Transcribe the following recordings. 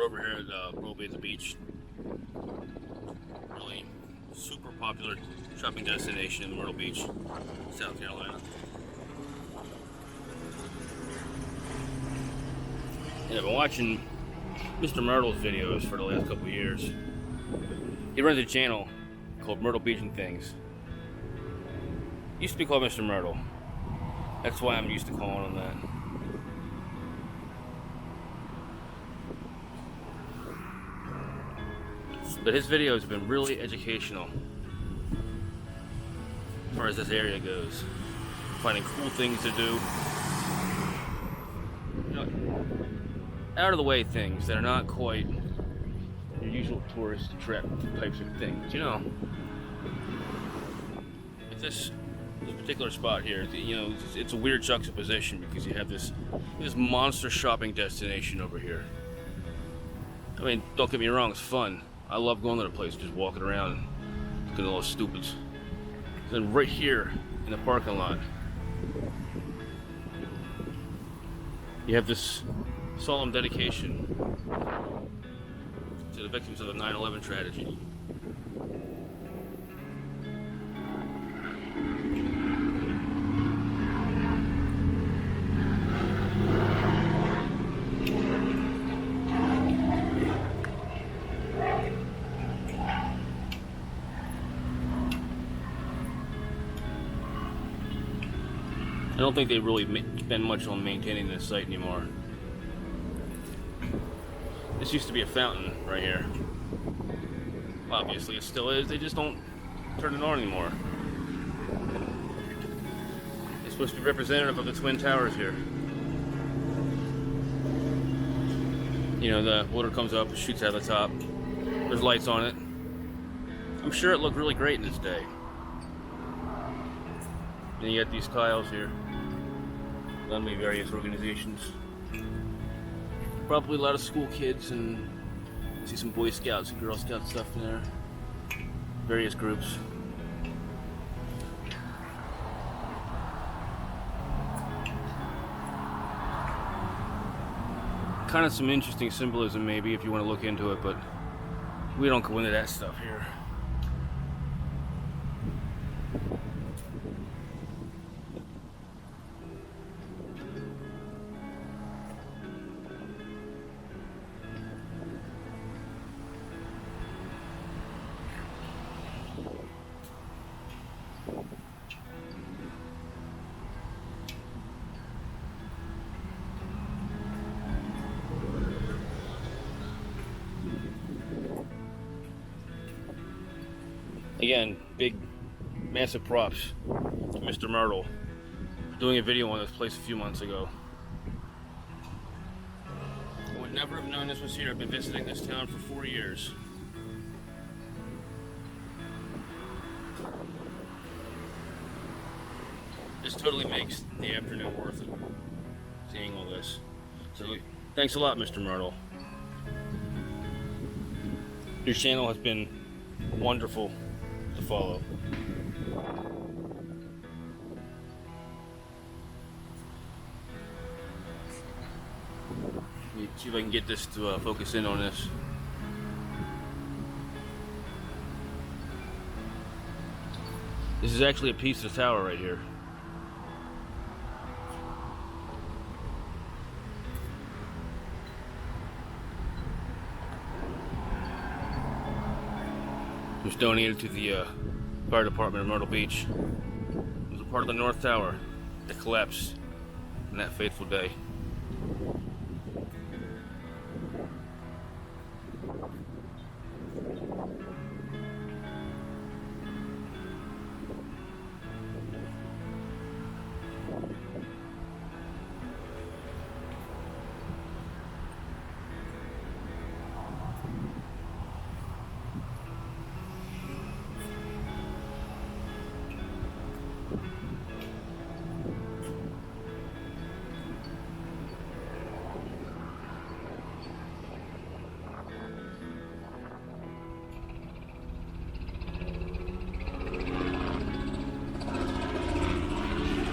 over here at Broadway at the beach. Really super popular shopping destination in Myrtle Beach, South Carolina. And I've been watching Mr. Myrtle's videos for the last couple of years. He runs a channel called Myrtle Beach and Things. Used to be called Mr. Myrtle. That's why I'm used to calling him that. But his videos have been really educational as far as this area goes. Finding cool things to do. You know, out of the way things that are not quite your usual tourist trap types of things, you know. Like this particular spot here, you know, it's a weird juxtaposition because you have this monster shopping destination over here. I mean, don't get me wrong, it's fun. I love going to the place, just walking around and looking at all the stupids. Then right here in the parking lot, you have this solemn dedication to the victims of the 9/11 tragedy. I don't think they really spend much on maintaining this site anymore. This used to be a fountain right here. Obviously it still is, they just don't turn it on anymore. It's supposed to be representative of the Twin Towers here. You know, the water comes up, it shoots out of the top. There's lights on it. I'm sure it looked really great in its day. And you got these tiles here, done by various organizations. Probably a lot of school kids, and see some Boy Scouts and Girl Scout stuff in there. Various groups. Kind of some interesting symbolism maybe if you want to look into it, but we don't go into that stuff here. Again, big, massive props to Mr. Myrtle for doing a video on this place a few months ago. I would never have known this was here. I've been visiting this town for 4 years. This totally makes the afternoon worth it, seeing all this. So, thanks a lot, Mr. Myrtle. Your channel has been wonderful to follow. Let me see if I can get this to focus in on this. This is actually a piece of the tower right here. It was donated to the fire department of Myrtle Beach. It was a part of the North Tower that collapsed on that fateful day.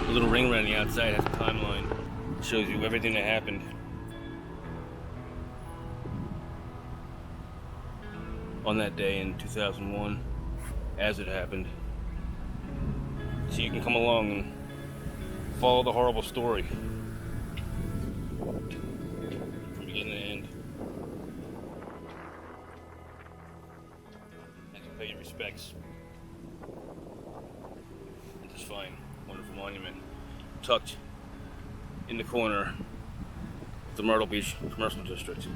The little ring around the outside has a timeline. It shows you everything that happened. on that day in 2001 as it happened. So you can come along and follow the horrible story from beginning to end. And to pay your respects. It's fine. Wonderful monument. Tucked in the corner of the Myrtle Beach Commercial District.